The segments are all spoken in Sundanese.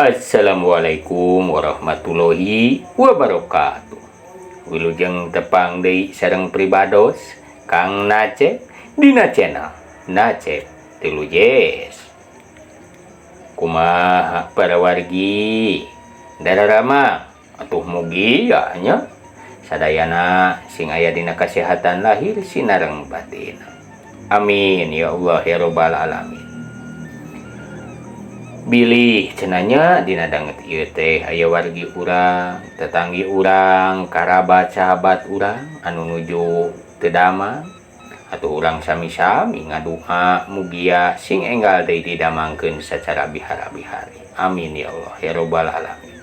Assalamualaikum warahmatullahi wabarakatuh. Wilujeng tepang deui sareng pribados Kang Nacep dina channel Nacep Tilujes. Kumaha para wargi dararama atuh mugi ya nya sadayana sing aya dina kasehatan lahir sinareng batin. Amin ya Allah ya rabbal alamin. Bilih cenanya dina danget ieu teh aya wargi urang, tetanggi urang, karabat sahabat urang anu nuju teu damang atuh urang sami-sami ngadua mugia sing enggal deui didamangkeun sacara bihara-bihari. Amin ya Allah ya rabbal alamin.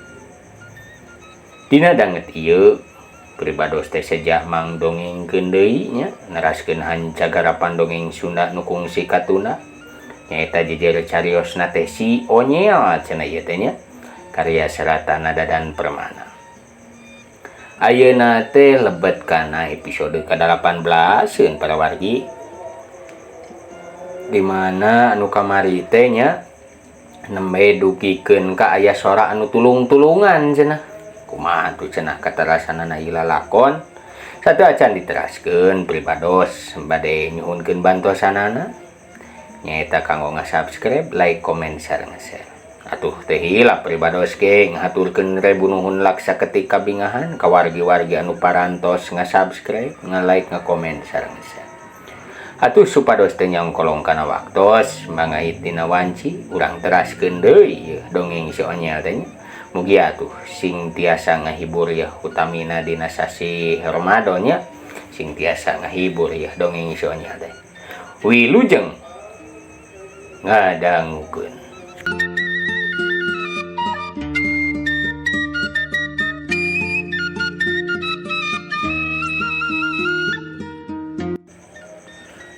Dina danget ieu pribados teh sejak mangdongengkeun deui nya naraskeun hancagarapan dongeng Sunda nu kungsi katuna nyaeta jejer cariosna teh si Onyel cenah ieu teh nya karya serata nada dan permana. Ayeuna teh lebet kana episode ke-18 para wargi, dimana anu kamari teh nya nembe dugikeun ka aya sora anu tulung-tulungan cenah. Kumaha tuh cenah katarasanana ieu lalakon satu acan diteraskeun pribados bade nyuhunkeun bantosanana nyaeta kanggo nge-subscribe, like, comment, sareng share. Atuh teh heula pribados ge ngaturkeun rebu nuhun laksa ketika bingahan ka wargi-wargi anu parantos nge-subscribe, nge-like, nge-comment, sareng share. Atuh supados teh nyongkolong kana waktos mangait dina wanci urang teraskeun deui dongeng si Onyel teh. Mugi atuh sing tiasa ngahibur ya utamina dina sasi Ramadan nya sing tiasa ngahibur ya dongeng si Onyel teh. Wilujeng ngadangukeun.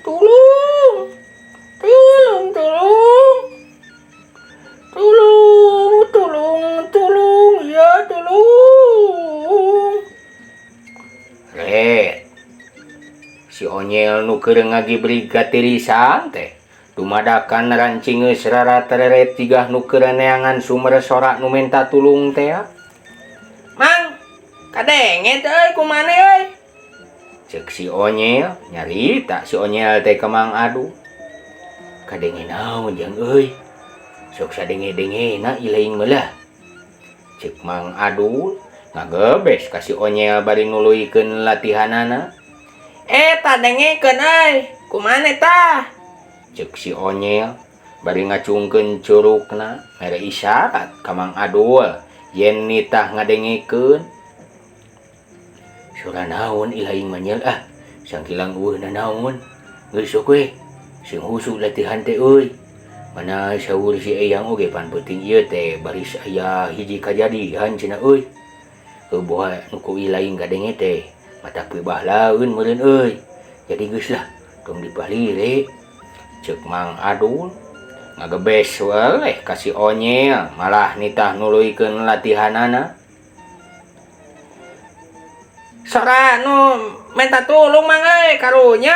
Tulung, tulung, tulung, tulung, tulung, tulung, ya tulung. Red, si Onyel nu keur ngagibrig gatirisan teh dumadakan rancing geus rara-tereret tigah nu keur neangan sumber sora nu menta tulung teh. Mang, kadenget euy kumane euy? Cek si Onyel nyarita si Onyel teh ka Mang Adu. Kadenge naon jang euy? Sok sadenge-dengena ilaing meulah. Cek Mang Adu ngagebes ka si Onyel bari nuluykeun latihanana. Tah dengekeun euy. Kumane tah? Cek si Onyel bari ngacungkeun curugna mere isyarat ka Mang Adul yen nitah ngadengekeun. Sura naon ilaing manyel sangkilang eueuhna naon geus sok we sing husuk latihan teh euy. Mana saur si Eyang oge pan penting ieu teh baris aya hiji kajadian cenah euy. Heuboh nu ku ilaing gadenge teh matak peubah laeun meureun euy. Jadi geus lah tong dipalire. Cek Mang Adul ngagebes weleh ka si Onyel malah nitah nuluykeun latihanana. Sora nu menta tulung mang euy karunya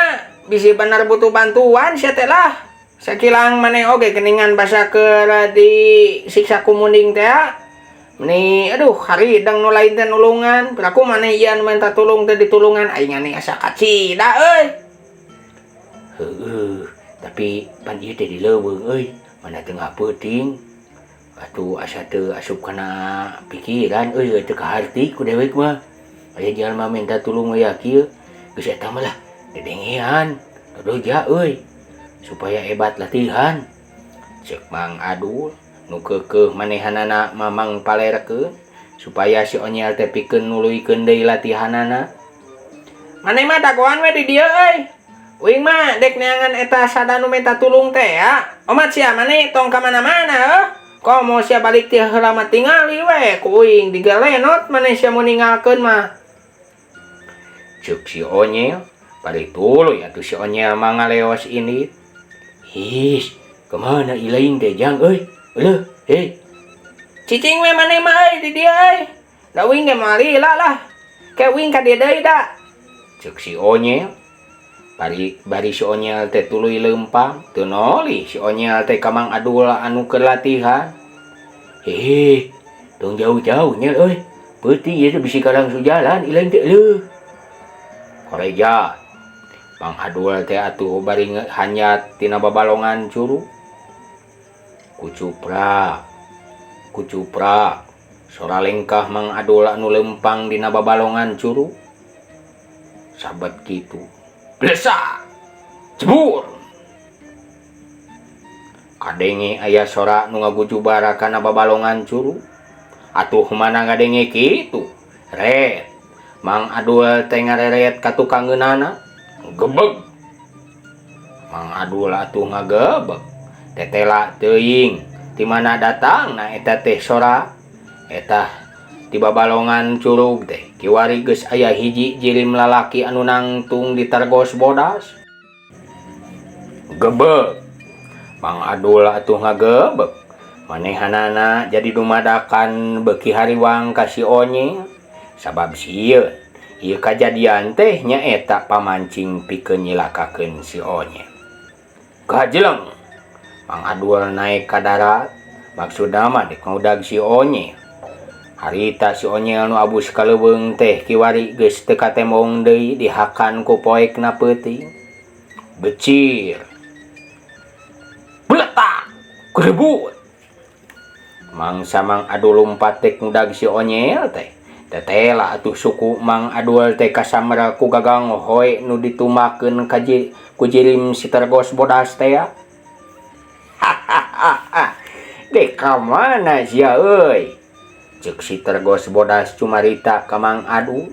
bisi bener butuh bantuan sia teh lah. Sakilang maneh oge geuningan basa keur di siksa kumunding teh. Meni aduh harideng nu lain teh nulungan. Piraku maneh ieu anu menta tulung teh ditulungan aing ane asa kacida euy. Heueuh, tapi pan ieu teh dileuweung euy, mana teu ngapeuting. Atuh asa teu asup kana pikiran euy teu kaharti ku dewek mah. Aya jalma minta tulung aya kieu, geus eta mah lah dedengean, dodoja euy. Supaya hebat latihan. Cek Mang Adul nu keukeuh manehanana mamang palerkeun supaya si Onyel teh pikeun nuluykeun deui latihanana. Maneh mah dagoan we di dieu euy. Uing mah dek neangan eta sada nu minta tulung teh ya. Omat sia maneh tong ka mana-mana komo sia balik ti heula mah tingali we ku uing digalenot maneh sia mun ninggalkeun mah. Cek si Onyel bari tuluy atuh si Onyel mah ngaleos ini. His, kemana ilaing teh jang euy? Eueuh, hei. Cicing we maneh mah euy di dieu euy. Da uing ge mah lila lah. Ke uing ka dieu deui da. Cek si Onyel bari si Onyel teh tuluy leumpang teu noli si Onyel teh ka Mang Adul anu keur latihan. Tong jauh-jauhnya euy. Peuting ieu bisi karang sujalan ilain teh leuh. Koreja. Mang Adul teh atuh bari hanyat tina babalongan curug. Kucupra. Sora lengkah Mang Adul anu lempang dina babalongan curug. Sabat kitu. Blesa. Jebur. Kadenge aya sora nu ngagujubara kana babalongan curug. Atuh mana ngadenge kitu. Ret. Mang Adul teh ngareret ka tukang geunana. Gebeg. Mang Adul atuh ngagebeg. Tetela teuing ti mana datangna eta teh sora. Eta di babalongan curug teh kiwari geus aya hiji jirim lalaki anu nangtung di targos bodas. Gebeg. Mang Adul atuh ngagebeg. Manehanana jadi dumadakan beki hariwang ka si Onye. Sabab sieun ieu kajadian teh nyaeta pamancing pikeun nyilakakeun si Onye. Kajeleng Mang Adul naik ka darat. Maksudna mah dek ngaudag si Onye. Harita si Onye anu abus ka leuweung teh kiwari geus teu katemong deui dihakan ku poekna peuting. Becir. Beletak. Kerebut. Mangsa Mang Adul lompat teh ngudag si Onye teh. Tetela atuh suku Mang Adul teh kasamra ku gagang hoe nu ditumakeun ku jirim si targos bodas teh ya. Dek ka mana sia euy? Ceuk si targos bodas cumarita ka Mang Adul.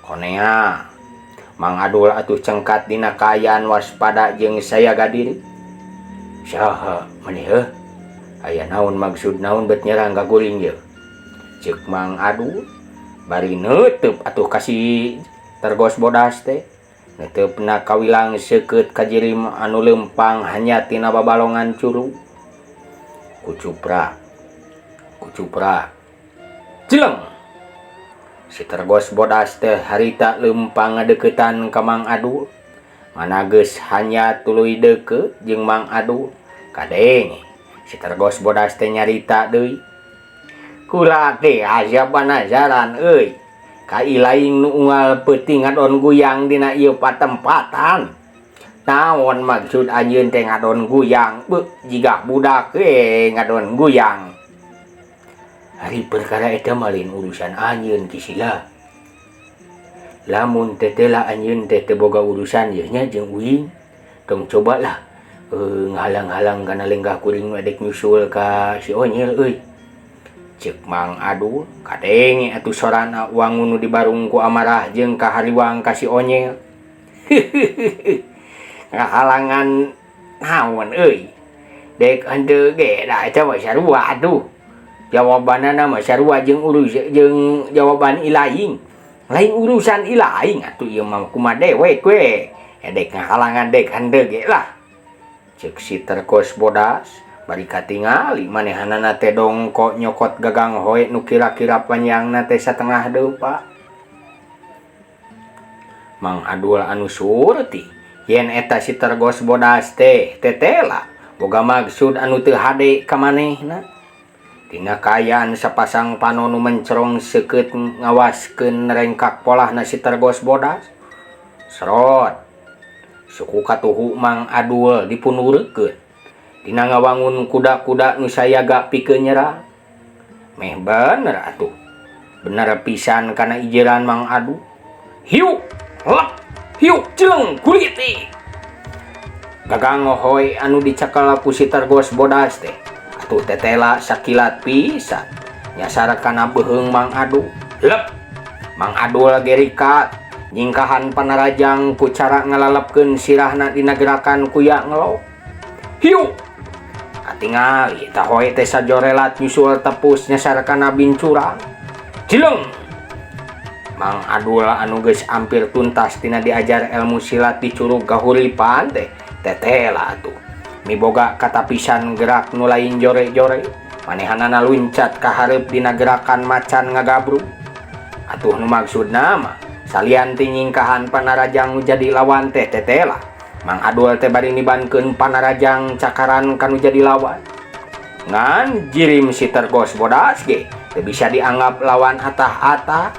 Konea. Mang Adul atuh cengkat dina kaayaan waspada jeung saya gadiri. Saha maneh heuh? Aya naon maksud naon bet nyerang gaguling ye? Ceuk Mang Adul. Bari neuteub atuh kasih targos bodas teh. Neuteupna kawilang seukeut ka jirim anu lempang hanya tina babalongan curug. Kucupra. Jeleng. Si targos bodas teh harita lempang ngadeuketan ka Mang Adul. Mana geus hanya tuluy deukeut jeung Mang Adul. Kadenge si targos bodas teh nyarita deui. Kula teh asa panasaran euy. Ka ilaing nu unggal peuting ngadon guyang dina ieu patempatan. Naon maksud anjeun teh ngadon guyang? Beuh, jiga budak we ngadon guyang. Ari perkara eta malin urusan anjeun kisila. Lamun tetela anjeun teh teu boga urusan ieu nya jeung uing, tong cobalah ngahalang-halang kana lenggah kuring adek nyusul ka si Onye euy. Ceuk Mang Adul, kadenge atuh sorana wangun nu dibarung ku amarah jeung kahariwang ka si Onye. Ngahalangan naon euy? Dek henteu ge da eta mah sarua atuh. Jawabanana mah sarua jeung jawaban ilaing. Lain urusan ilaing atuh ieu mah kumaha dewek we. Dek ngahalangan dek henteu ge lah. Ceuk si targos bodas. Bari katingali manehanana teh dongko nyokot gagang hoe nu kira-kira panjangna teh satengah deupa. Mang Adul anu surti yen eta si targos bodas teh tetela boga maksud anu teu hade ka manehna. Tina kaayaan sapasang panon nu mencerong seukeut ngawaskeun rengkak polahna si targos bodas. Serot. Suku katuhu Mang Adul dipunureukeun. Dina ngawangun kuda-kuda nu sayaga pikeun nyerang. Meh bener atuh. Bener pisan kana ijeran Mang Adul. Hiu, lep, hiu, jeleng, kuliti. Gagang hoe anu dicakel ku si targos bodas teh. Atuh tetela sakilat pisan. Nyasar kana beuheung Mang Adul. Lep. Mang Adul gerikat. Nyingkahan panarajang ku cara ngalalepkeun sirahna dina gerakan kuya ngelok. Hiu. Katingali tah hoe teh sajorelat nyusul tepus nyasar kana bincurang. Jeleng. Mang Adul anu geus ampir tuntas tina diajar ilmu silat di curug Gahuripan teh tetela atuh. Miboga katapisan gerak nu lain jore-jore. Manehanana luncat ka hareup dina gerakan macan ngagabruk. Atuh nu maksudna mah salian nyingkahan panarajang nu jadi lawan teh tetela. Mang Adul teh bari nibankeun panarajang cakaran kanu jadi lawan. Ngan jirim si tergos bodas ge teu bisa dianggap lawan atah-atah.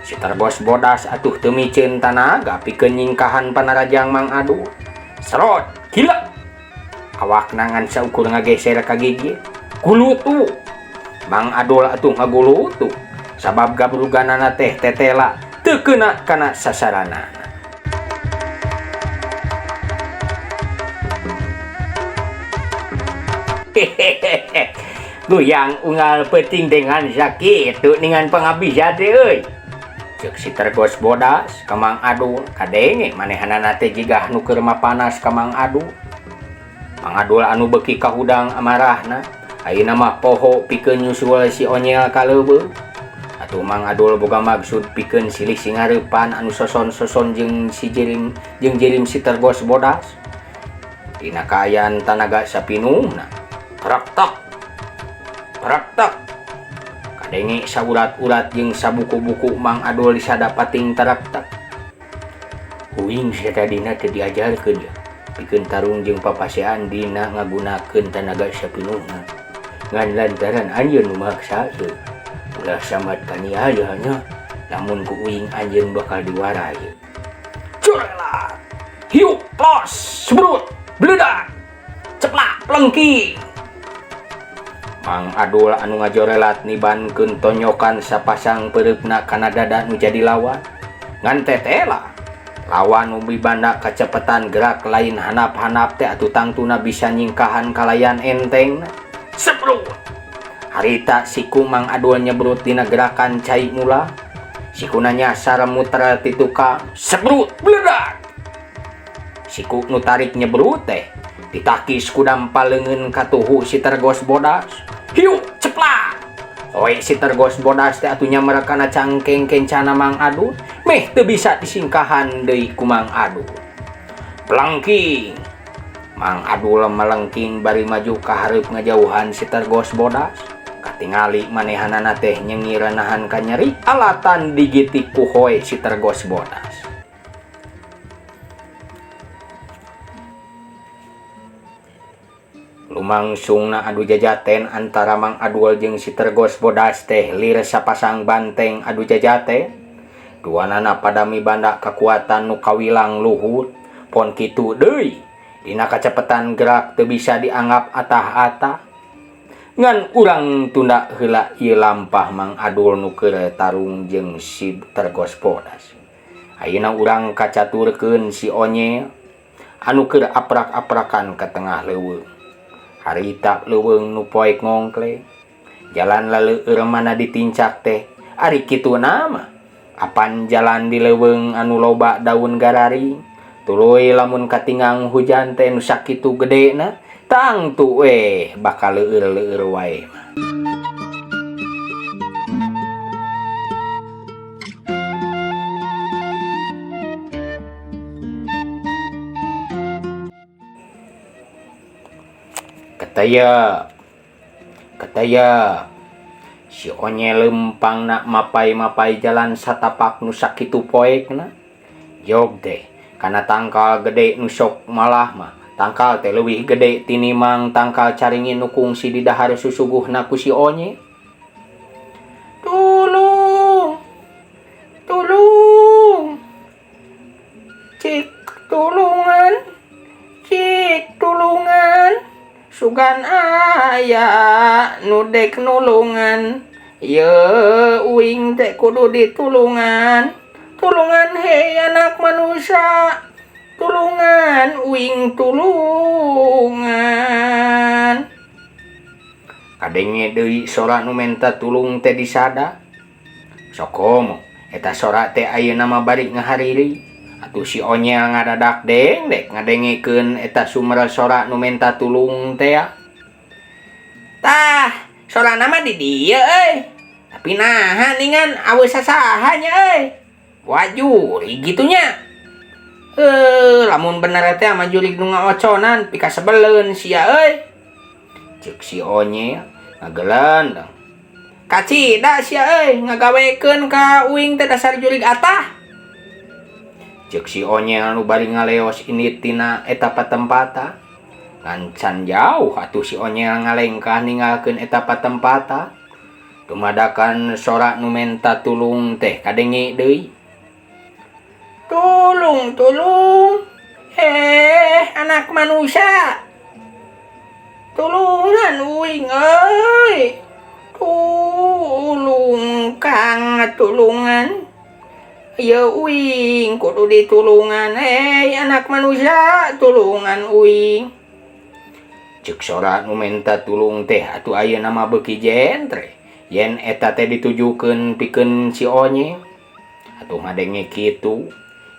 Si tergos bodas atuh teu miceun tanaga pikeun nyingkahan panarajang Mang Adul. Serot gila awak nangan saukur ngageser ka gigi gulutu. Mang Adul atuh ngagulutu sabab gabruganana teh tetela teu keuna kana sasaranana. Goyang unggal peting dengan sakit tu dengan pengabisa teh euy. Cek si tergos bodas ka Mang Adul kadenge manehanana teh jigah nu keur mapanas ka Mang Adul. Mang Adul anu beuki ka hudang amarahna ayeuna mah poho pikeun nyusul si Onyel ka leubeung. Atuh Mang Adul boga maksud pikeun silih singareupan anu soson-soson jeung jirim si tergos bodas. Dina kaayaan tanaga sapinuhna praktek kadenge saurat-urat jeung sabuku-buku Mang Adul disadapating teraktek. Uing satadina teu diajarkeun ya pikeun tarung jeung papasean dina ngagunakeun tanaga sapinuhna ngan lantaran anjeun nu maksakeun ulah samad kaniayana lamun ku uing anjeun bakal diwarai. Curela hiup los sebrut bledak ceplak plengking. Mang Adul anu ngajorelat nibankeun tonyokan sapasang pereupna kana dada nu jadi lawan. Ngan tetela lawan nu bibanda kacepetan gerak lain hanap-hanap teh atuh tangtuna bisa nyingkahan kalayan entengna. Sebrut harita siku Mang Adul nyebrut dina gerakan cai mula. Sikuna nyasar muter ti tukang sebrut bledak. Siku nu tarik nyebrut teh ditakis ku dampal leungeun ka tuhu si tergos bodas. Hiu ceplak. Oe si tergos bodas teh atuh nyamer kana cangkeng kencana Mang Adul meh teu bisa disingkahan deui ku Mang Adul. Plangking. Mang Adul melengking bari maju ka hareup ngajauhan si tergos bodas. Katingali manehanana teh nyengir nahan ka nyeri alatan digitik ku hoe si tergos bodas. Lumangsungna adu jajaten antara Mang Adul jeung si tergos bodas teh lir sapasang banteng adu jajaten. Duanana pada mibanda kekuatan nu kawilang luhur. Pon kitu deui dina kacepetan gerak teu bisa dianggap atah-atah. Ngan urang tunda heula ieu lampah Mang Adul nu keur tarung jeung si tergos bodas. Ayeuna urang kacaturkeun si Onyel anu keur aprak-aprakan ka tengah leuweung. Harita leuweung nu poek ngongkleng. Jalan laleueur mana ditincak teh ari kituna mah apan jalan di leuweung anu loba daun gararing. Tuluy lamun katingang hujan teh nu sakitu gedena tangtu bakal leueur-leueur wae mah. Kataya si Onyel lempang nak mapai-mapai jalan satapak nu sakitu poekna. Jog teh kana tangkal gede nu sok malah mah tangkal teh leuwih gede tinimang tangkal caringin nu kungsi di dahar susuguhna ku si Onyel. Tulung cik tulungan sugan aya nu dek nulungan. Ye uing teh kudu ditulungan. Tulungan hei anak manusia. Tulungan uing tulungan. Kadenge deui sora nu menta tulung teh disada. Sokomo eta sora teh ayeuna mah bari ngahariri. Atuh si Onyel ngadadak dek ngadengekeun eta sumber sora nu menta tulung teh. Tah, sorana mah di dieu euy. Tapi nahan ningan aweus sasaha nya euy. Wajuri gitunya. Lamun bener teh mah jurig nu ngaoconan pika sebeleun sia euy. Ceuk si Onyel ngagelandang. Kacida sia euy ngagawekeun ka uing teh dasar jurig atah. Ceuk si Onyel anu bari ngaleos indit tina eta patempata. ngancan jauh atuh si Onyel ngalengkah ninggalkeun eta patempatan. Dumadakan sora nu menta tulung teh kadenge deui. Tulung, anak manusia. Tulungan uing euy. Tulung kang tulungan. Ya uing kudu ditulungan. Anak manusia tulungan uing. Ceuk sora nu menta tulung teh atuh ayeuna mah beuki jentre. Yen eta teh ditujukeun pikeun si Onyel. Atuh madenge kitu.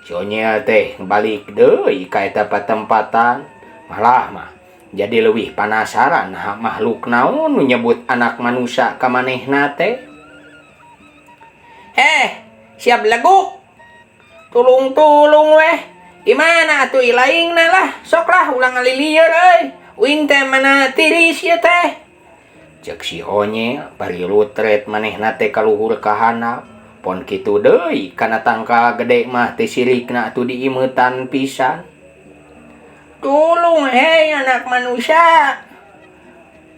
Si Onyel teh balik deui ka eta patempatan. Malah mah jadi leuwih panasaran makhluk naon nu nyebut anak manusia ka manehna teh. Siap leguk. Tulung weh. Gimana atuh ilaingna lah. Sok lah ulang ngalilieur euy. Uing teh mana tiris ieu teh. Cek si Onyel bari lutret manehna teh ka luhur ka handap. Pon kitu deui kana tangkal gede mah teh sirikna atuh diimeutan pisan. Tulung anak manusia.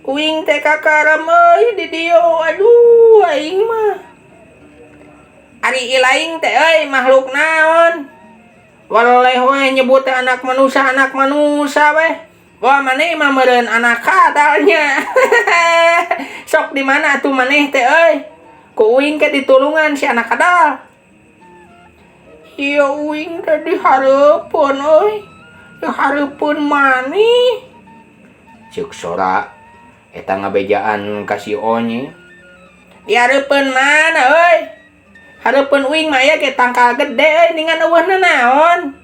Uing teh kakarem euy di dieu. Aduh aing mah. Ari ilaing teh euy makhluk naon? Waleh we nyebut anak manusia weh. Wah maneh mah meureun anak kadalnya. Sok di mana atuh maneh teh euy? Ku uing ke ditulungan si anak kadal. Ieu uing teh dihareupeun euy. Dihareupeun maneh. Ceuk sora eta ngabejaan ka si Onyel. Dihareupeun mana euy? Hareupeun uing mah aya ge tangkal gede euy ningan eueuhna naon?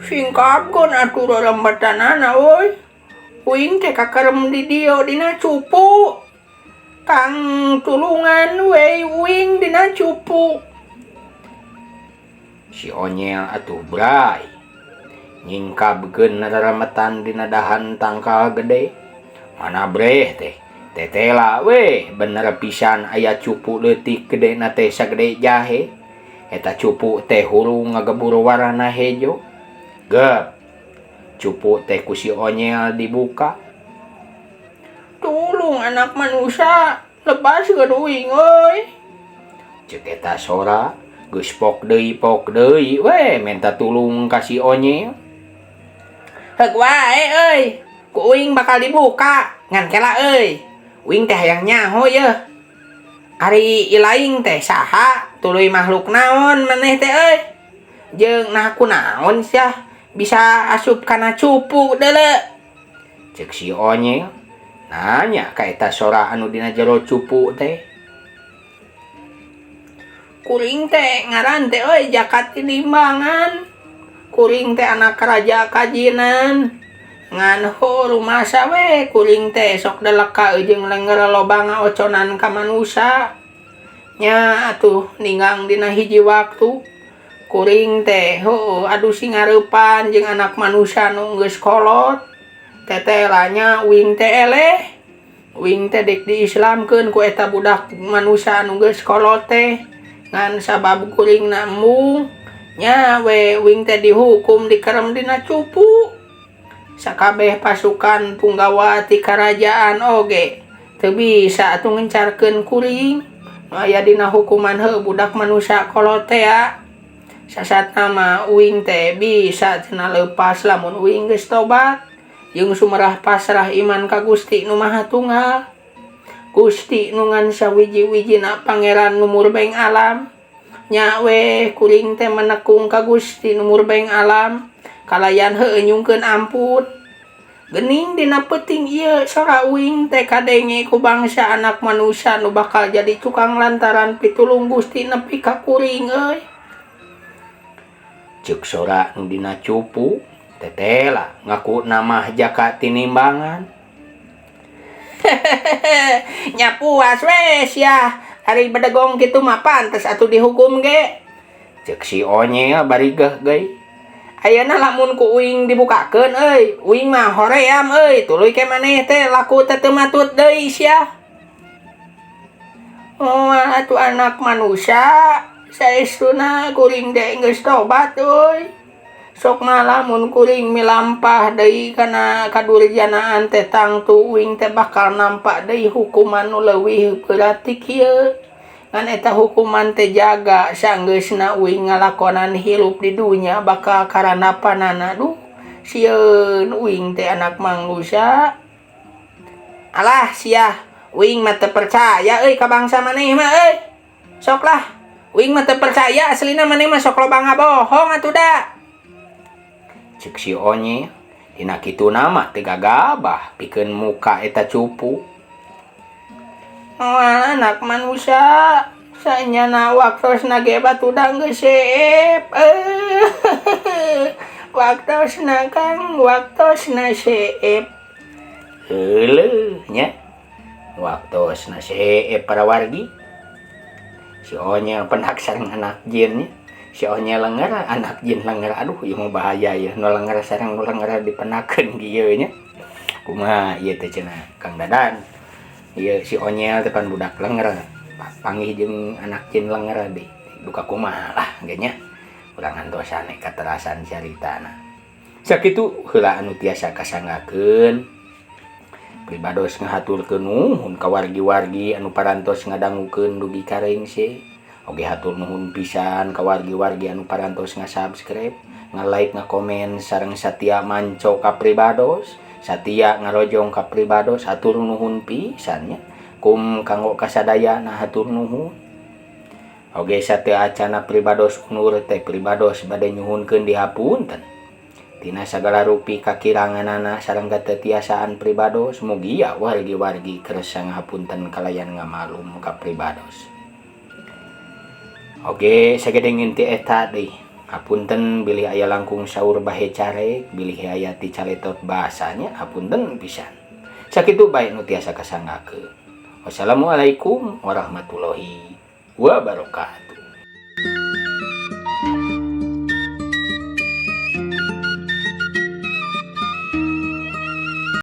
Singkapkeun atuh rarembetanana euy. Uing teh kakerem di dieu dina cupu. Kang tulungan we uing dina cupu. Si Onyel atuh bray nyingkapkeun rarembetan dina dahan tangkal gede. Mana breh teh tetela we bener pisan aya cupu leutik gedena teh sagede jahe. Eta cupu teh hurung ngagebur warna hejo. Gep, cupu teh ku si Onyel dibuka. Tulung anak manusia, lepaskeun uing euy. Ceuk eta sora geus pok deui we menta tulung ka si Onyel. Heuk wae euy, ku uing bakal dibuka. Ngan kela euy. Uing teh hayang nyaho yeuh. Ari ilaing teh saha? Tuluy makhluk naon maneh teh euy? Jeung nah kunaon sia? Bisa asup kana cupu deuleu. Cek si Onyel nanya ka eta sora anu dina jero cupu teh. Kuring teh ngaran teh euy Jaka Tinimbangan. Kuring teh anak raja Kajinan. Ngan rumasa we kuring teh sok deleka jeung lenger loba ngaoconan ka manusia. Nya atuh ninggang dina hiji waktu. Kuring teh aduh sing ngareupan jeung anak manusia nu geus kolot. Tetelanya uing teh eleh. Uing teh dek diislamkeun ku eta budak manusia nu geus kolot teh. Ngan sabab kuringna embung. Nya we uing teh dihukum dikerem dina cupu. Sakabeh pasukan punggawa ti karajaan oge teu bisa atuh ngencarkeun kuring. Aya dina hukuman heuh budak manusia kolot teh ya. Sasatna mah uing teh bisa cenah leupas lamun uing geus tobat jeung sumerah pasrah iman ka Gusti Nu Maha Tunggal. Gusti nu ngan sawiji-wijina pangeran nu murbeng alam. Nya we kuring teh menekung ka Gusti nu murbeng alam kalayan heueuh nyungkeun ampun. Geuning dina peuting ieu sora uing teh kadenge ku bangsa anak manusia nu bakal jadi tukang lantaran pitulung Gusti nepi ka kuring euy. Ceuk sora nu dina cupu tetela ngaku nama Jaka Tinimbangan. Nya puas we sia. Hari bedegong kitu mah pantes atuh dihukum ge. Ceuk si Onyel bari geuh-geuy. Ayeuna lamun ku uing dibukakeun euy, uing mah hoream euy, tuluy ke maneh teh laku teh teu matut deui sia. Oh atuh anak manusia. Saestuna kuring teh geus tobat euy. sok malamun kuring milampah deui kana kadurjanaan teh tangtu uing teh bakal nampak deui hukuman nu leuwih berat ti kieu. Ngan eta hukuman teh jaga sanggeusna uing ngalakonan hirup di dunya bakal karanapanana. Duh, sieun uing teh anak manusia. Alah sia, uing mah teu percaya euy ka bangsa maneh mah euy. Sok lah, uing mah teu percaya aslina maneh mah sok loba ngabohong atuh da. Cek si Onye dina kitu nama teh gagabah pikeun muka eta cupu. Moal anak manusia sanyana waktosna ge batuda geus seep. Waktosna Kang, waktosna seep. Heuleuh nya. Waktosna seep para wargi. Si Onye pendak sareng anak jin nya. Si Onye lenger anak jin lenger. Aduh ieu mah bahaya ya. Nu lenger sareng nu lenger dipenakeun kieu nya. Kumaha ieu teh cenah Kang Dadan. Ieu si Onyel teh pan budak lenger. Panggih jeung anak jin lenger di duka kumaha lah ge nya. Urang antosane katerasan caritana. Sakitu heula anu tiasa kasanggakeun. Pribados ngahaturkeun nuhun ka wargi-wargi anu parantos ngadangukeun dugi karengse. Oge hatur nuhun pisan ka wargi-wargi anu parantos nga-subscribe, nga-like, nga-komen sareng satia manco ka Pribados, satia ngarojong ka Pribados. Hatur nuhun pisan nya. Kum kanggo kasadayana hatur nuhun. Oge satea acana Pribados unur teh Pribados bade nyuhunkeun dihapunten tina sagala rupi kakiranganana sareng katetiasaan Pribados. Mugi ya wargi-wargi kersa ngahapunten kalayan ngamalum ka Pribados. Oge sagedeng inti eta deui. Hapunten bilih aya langkung saur bahe carek, bilih aya ti caletot bahasanya hapunten pisan. Sakitu bae nu tiasa kasanggakeun. Wassalamualaikum warahmatullahi wabarakatuh.